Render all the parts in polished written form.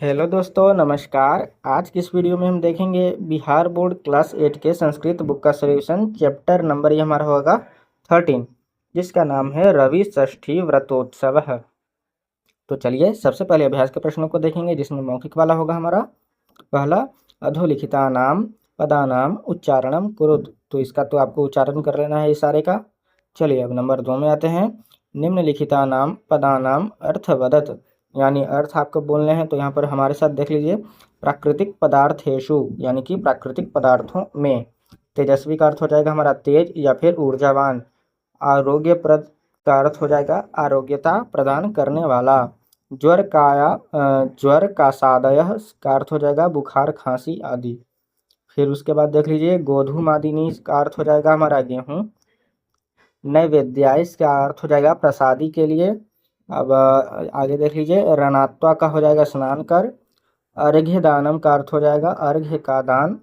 Hello दोस्तों, नमस्कार। आज की इस वीडियो में हम देखेंगे बिहार बोर्ड क्लास 8 के संस्कृत बुक का सॉल्यूशन। चैप्टर नंबर ये हमारा होगा 13, जिसका नाम है रवि षष्ठी व्रतोत्सव। तो चलिए सबसे पहले अभ्यास के प्रश्नों को देखेंगे, जिसमें मौखिक वाला होगा हमारा पहला, अधोलिखितानाम पदानाम उच्चारणम कुरुद। तो इसका तो आपको उच्चारण कर लेना है इशारे का। चलिए अब नंबर 2 में आते हैं। निम्नलिखितानाम पदानाम अर्थवदत, यानी अर्थ आपको बोलने हैं। तो यहाँ पर हमारे साथ देख लीजिए, प्राकृतिक पदार्थेषु यानी कि प्राकृतिक पदार्थों में। तेजस्वी का अर्थ हो जाएगा हमारा तेज या फिर ऊर्जावान। आरोग्यप्रद का अर्थ हो जाएगा आरोग्यता प्रदान करने वाला। ज्वर का सादयः का अर्थ हो जाएगा बुखार खांसी आदि। फिर उसके बाद देख लीजिए, गोधूमादिनी का अर्थ हो जाएगा हमारा गेहूँ। नैवेद्याय का अर्थ हो जाएगा प्रसादी के लिए। अब आगे देख लीजिए, रणात्वा का हो जाएगा स्नान कर। अर्घ्य दानम का अर्थ हो जाएगा अर्घ्य का दान।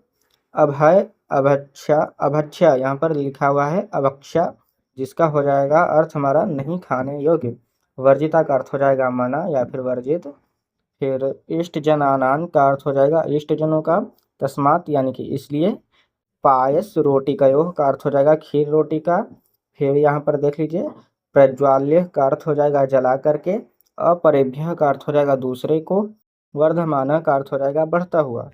अभय अभक्षा अभक्षा यहाँ पर लिखा हुआ है अभक्षा, जिसका हो जाएगा अर्थ हमारा नहीं खाने योग्य। वर्जिता का अर्थ हो जाएगा मना या फिर वर्जित। फिर इष्ट जनानान का अर्थ हो जाएगा इष्ट जनों का। तस्मात यानी कि इसलिए। पायस रोटी का योग का अर्थ हो जाएगा खीर रोटी का। फिर यहाँ पर देख लीजिए, प्रज्वाल्य का अर्थ हो जाएगा जला करके। अपरेभ्य का अर्थ हो जाएगा दूसरे को। वर्धमान का अर्थ हो जाएगा बढ़ता हुआ।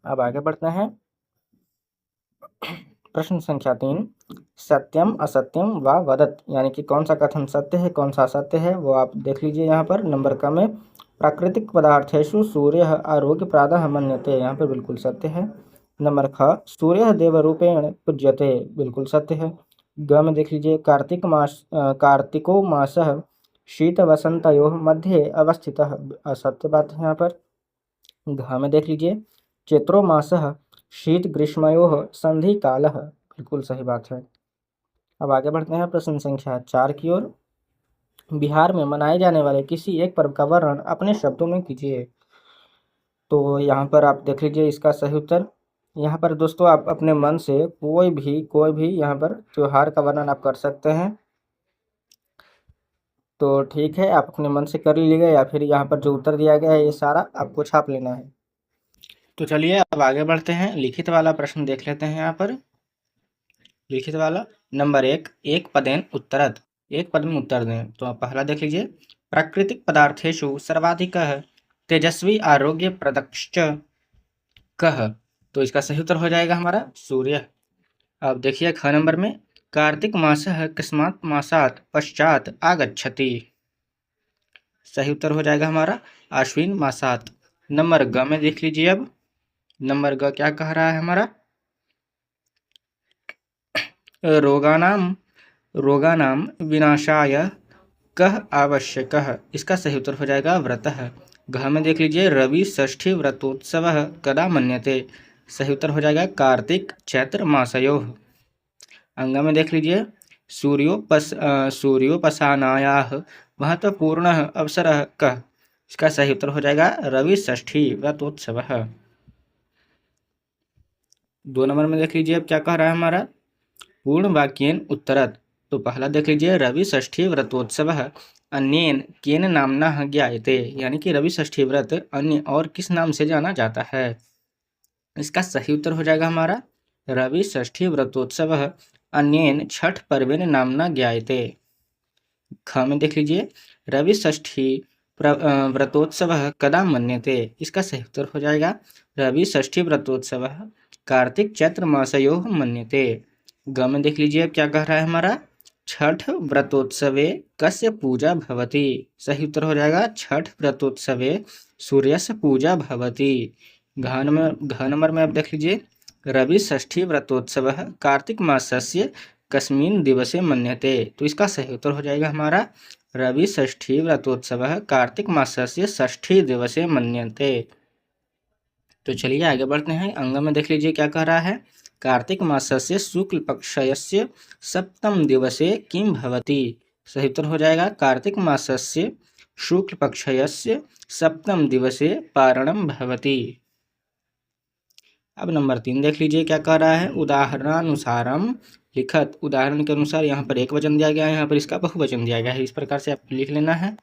अब आगे बढ़ते हैं। प्रश्न संख्या 3, सत्यम असत्यम व वदत, यानी कि कौन सा कथन सत्य है कौन सा असत्य है वो आप देख लीजिए। यहाँ पर नंबर क में, प्राकृतिक पदार्थेषु सूर्य आरोग्य प्रातः मन्यते, यहाँ पर बिल्कुल सत्य है। नंबर ख, सूर्य देव रूपेण पूज्यते, बिल्कुल सत्य है। ग में देख लीजिए, कार्तिको मासः शीत वसंतयोः मध्ये अवस्थितः, असत्य बात है यहाँ पर। घ में देख लीजिए, चैत्रो मासः शीत ग्रीष्मयोः संधि कालः, बिल्कुल सही बात है। अब आगे बढ़ते हैं प्रश्न संख्या 4 की ओर। बिहार में मनाए जाने वाले किसी एक पर्व का वर्णन अपने शब्दों में कीजिए। तो यहाँ पर आप देख लीजिए इसका सही उत्तर। यहाँ पर दोस्तों आप अपने मन से कोई भी यहाँ पर त्योहार का वर्णन आप कर सकते हैं। तो ठीक है, आप अपने मन से कर लीजिएगा, या फिर यहाँ पर जो उत्तर दिया गया है ये सारा आपको छाप लेना है। तो चलिए अब आगे बढ़ते हैं, लिखित वाला प्रश्न देख लेते हैं। यहाँ पर लिखित वाला नंबर 1, एक पदेन उत्तरत, एक पद में उत्तर दें। तो आप पहला देख लीजिए, प्राकृतिक पदार्थेषु सर्वाधिकः तेजस्वी आरोग्य प्रदश्च कः। तो इसका सही उत्तर हो जाएगा हमारा सूर्य। अब देखिए ख नंबर में, कार्तिक मासः कस्मात् मासात् पश्चात आगच्छति, सही उत्तर हो जाएगा हमारा आश्विन मासात्। नंबर ग में देख लीजिए, अब नंबर ग क्या कह रहा है हमारा, रोगानाम विनाशाय कः आवश्यकः, इसका सही उत्तर हो जाएगा व्रतः। घ में देख लीजिए, रवि षष्ठी व्रतोत्सवः कदा मन्यते, सही उत्तर हो जाएगा कार्तिक चैत्र मासयोः। अंग में देख लीजिए, सूर्योपासनायाः महत्वपूर्णः अवसरः कः, इसका सही उत्तर हो जाएगा रवि षष्ठी व्रतोत्सवः। 2 नंबर में देख लीजिए अब क्या कह रहा है हमारा, पूर्ण वाक्येन उत्तरत। तो पहला देख लीजिए, रवि षष्ठी व्रतोत्सवः अन्येन केन नाम्ना ज्ञायते, यानी कि रवि षष्ठी व्रत अन्य और किस नाम से जाना जाता है, इसका सही उत्तर हो जाएगा हमारा रवि षष्ठी व्रतोत्सवः अन्येन छठ पर्वेन नाम्ना ज्ञायते। ख में देख लीजिए, रवि षष्ठी व्रतोत्सवः कदा मन्यते, इसका सही उत्तर हो जाएगा रवि षष्ठी व्रतोत्सवः कार्तिक चैत्र मासयोः मन्यते। ग में देख लीजिए क्या कह रहा है हमारा, छठ व्रतोत्सवे कस्य पूजा भवति, सही उत्तर हो जाएगा छठ व्रतोत्सवे सूर्यस्य पूजा भवति। घ नंबर में आप देख लीजिए, रवि षष्ठी व्रतोत्सवः कार्तिक मासस्य कस्मिन् दिवसे मन्यते, तो इसका सही उत्तर हो जाएगा हमारा रवि षष्ठी व्रतोत्सवः कार्तिक मासस्य षष्ठी दिवसे मन्यते। तो चलिए आगे बढ़ते हैं। अंग में देख लीजिए क्या कह रहा है, कार्तिक मासस्य शुक्ल पक्षस्य सप्तम दिवसे किम भवति, सही उत्तर हो जाएगा कार्तिक मासस्य शुक्ल पक्षस्य सप्तम दिवसे पारणम भवति। अब नंबर 3 देख लीजिए क्या कह रहा है, उदाहरणानुसारम लिखत, उदाहरण के अनुसार यहाँ पर एक वचन दिया गया है, यहाँ पर इसका बहुवचन दिया गया है, इस प्रकार से आप लिख लेना है।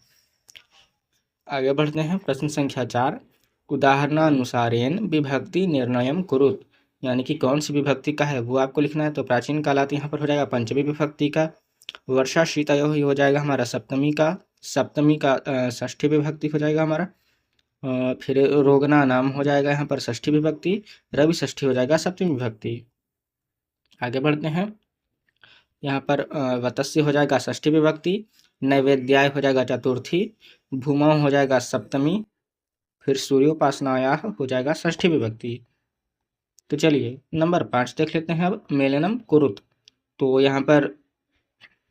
आगे बढ़ते हैं। प्रश्न संख्या 4, उदाहरणानुसारेण विभक्ति निर्णयम कुरुत, यानी कि कौन सी विभक्ति का है वो आपको लिखना है। तो प्राचीन कालात यहाँ पर हो जाएगा पंचमी विभक्ति का, वर्षा शीतयो ही हो जाएगा हमारा सप्तमी का षष्ठी विभक्ति हो जाएगा हमारा। फिर रोगना नाम हो जाएगा यहाँ पर षष्ठी विभक्ति, रवि षष्ठी हो जाएगा सप्तमी विभक्ति। आगे बढ़ते हैं। यहाँ पर वतस्य हो जाएगा षष्ठी विभक्ति, नैवेद्याय हो जाएगा चतुर्थी, भूमौ हो जाएगा सप्तमी, फिर सूर्योपासनाया हो जाएगा षष्ठी विभक्ति। तो चलिए नंबर 5 देख लेते हैं अब, मेलनम कुरुत। तो यहाँ पर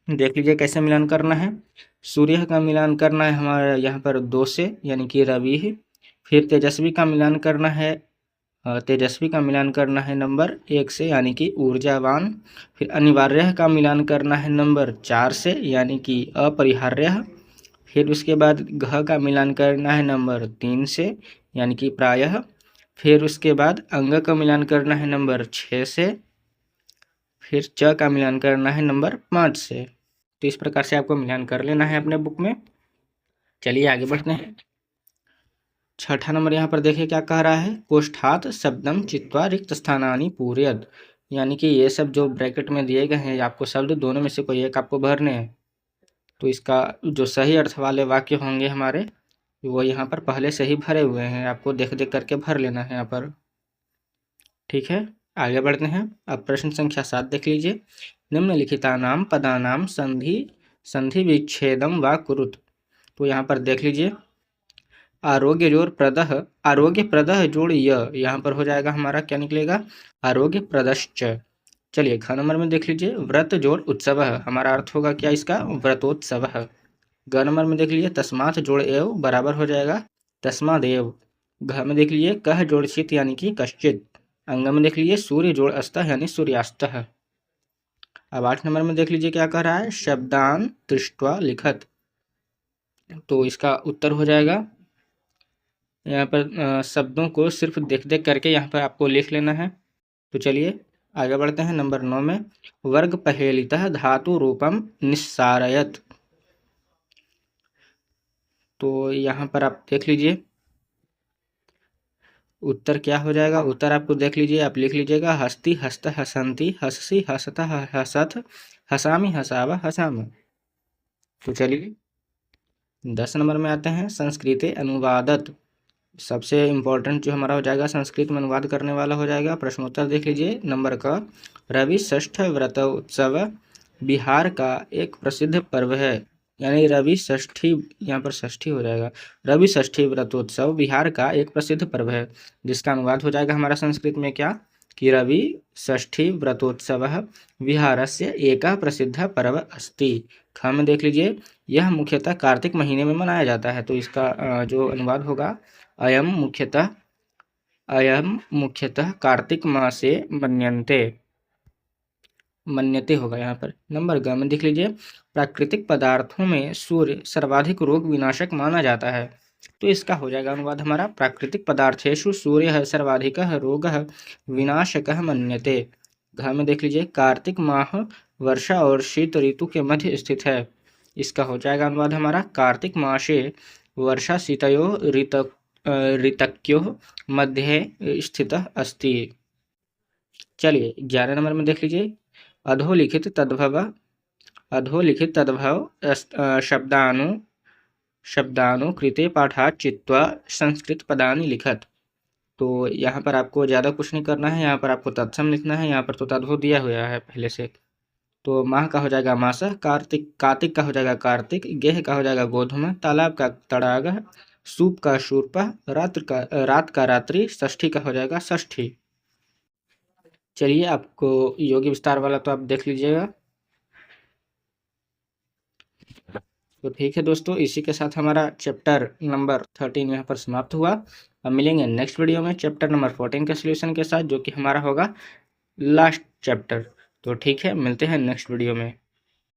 देख लीजिए कैसे मिलान करना है। सूर्य का मिलान करना है हमारा यहाँ पर 2 से, यानी कि रवि है। फिर तेजस्वी का मिलान करना है नंबर 1 से, यानी कि ऊर्जावान। फिर अनिवार्य का मिलान करना है नंबर 4 से, यानी कि अपरिहार्य। फिर उसके बाद घ का मिलान करना है नंबर 3 से, यानी कि प्रायः। फिर उसके बाद अंग का मिलान करना है नंबर 6 से। फिर च का मिलान करना है नंबर 5 से। तो इस प्रकार से आपको मिलान कर लेना है अपने बुक में। चलिए आगे बढ़ते हैं। 6ठा नंबर यहाँ पर देखिए क्या कह रहा है, कोष्ठात शब्दम चित्वा रिक्त स्थानानि पूरयत, यानी कि ये सब जो ब्रैकेट में दिए गए हैं आपको शब्द दोनों में से कोई एक आपको भरने हैं। तो इसका जो सही अर्थ वाले वाक्य होंगे हमारे वो यहाँ पर पहले से ही भरे हुए हैं, आपको देख देख करके भर लेना है यहाँ पर। ठीक है, आगे बढ़ते हैं। अब प्रश्न संख्या 7 देख लीजिए। निम्नलिखितानां पदानां संधि विच्छेदम व कुरुत। तो यहाँ पर देख लीजिए, आरोग्य प्रदह जोड़ य, यहाँ पर हो जाएगा हमारा क्या निकलेगा, आरोग्य प्रदश्च। चलिए ख नंबर में देख लीजिए, व्रत जोड़ उत्सव, हमारा अर्थ होगा क्या इसका, व्रतोत्सव। ग नंबर में देख लीजिए, तस्मात् जोड़ एव बराबर हो जाएगा तस्मादेव। घ में देख लीजिए, कह जोड़ चित, यानी कि कश्चित। अंग में देख लीजिए, सूर्य जोड़ अस्त, यानी सूर्यास्त। अब 8 नंबर में देख लीजिए क्या कह रहा है, शब्दान दृष्ट्वा लिखत। तो इसका उत्तर हो जाएगा यहाँ पर शब्दों को सिर्फ देख देख करके यहाँ पर आपको लिख लेना है। तो चलिए आगे बढ़ते हैं। नंबर 9 में, वर्ग पहेलितः धातु रूपम निस्सारयत। तो यहाँ पर आप देख लीजिए उत्तर क्या हो जाएगा। उत्तर आपको देख लीजिए, आप लिख लीजिएगा, हस्ती हस्त हसंती हससी हसता हसत हसामी हसावा हसाम। तो चलिए 10 नंबर में आते हैं, संस्कृते अनुवादत। सबसे इम्पोर्टेंट जो हमारा हो जाएगा संस्कृत में अनुवाद करने वाला हो जाएगा। प्रश्नोत्तर देख लीजिए नंबर का, रवि षष्ठ व्रत उत्सव बिहार का एक प्रसिद्ध पर्व है, यानी रवि षष्ठी, यहाँ पर षष्ठी हो जाएगा, रवि षष्ठी व्रतोत्सव बिहार का एक प्रसिद्ध पर्व है, जिसका अनुवाद हो जाएगा हमारा संस्कृत में क्या, कि रवि षष्ठी व्रतोत्सव बिहारस्य एकः प्रसिद्ध पर्व अस्ति। ख में देख लीजिए, यह मुख्यतः कार्तिक महीने में मनाया जाता है। तो इसका जो अनुवाद होगा, अयम मुख्यतः कार्तिक मासे मन्यते होगा यहाँ पर। नंबर ग में देख लीजिए, प्राकृतिक पदार्थों में सूर्य सर्वाधिक रोग विनाशक माना जाता है। तो इसका हो जाएगा अनुवाद हमारा, प्राकृतिक पदार्थेषु सूर्य सर्वाधिकः रोगः विनाशकः मन्यते। घ में देख लीजिए, कार्तिक माह वर्षा और शीत ऋतु के मध्य स्थित है। इसका हो जाएगा अनुवाद हमारा, कार्तिक मासे वर्षा शीतयो ऋतक्योः मध्ये स्थितः अस्ति। चलिए 11 नंबर में देख लीजिए, अधोलिखित तद्भव शब्दानुकृते पाठात् चित्वा संस्कृत पदानि लिखत। तो यहाँ पर आपको ज़्यादा कुछ नहीं करना है, यहाँ पर आपको तत्सम लिखना है। यहाँ पर तो तद्भव दिया हुआ है पहले से। तो माह का हो जाएगा मासः, कार्तिक का हो जाएगा कार्तिक, गेह का हो जाएगा गोधूम, तालाब का तड़ाग, सूप का शूर्पः, रात का रात्रि, षष्ठी का हो जाएगा षष्ठी। चलिए आपको योगी विस्तार वाला तो आप देख लीजिएगा। तो ठीक है दोस्तों, इसी के साथ हमारा चैप्टर नंबर 13 यहाँ पर समाप्त हुआ। अब मिलेंगे नेक्स्ट वीडियो में चैप्टर नंबर 14 के सॉल्यूशन के साथ, जो कि हमारा होगा लास्ट चैप्टर। तो ठीक है, मिलते हैं नेक्स्ट वीडियो में।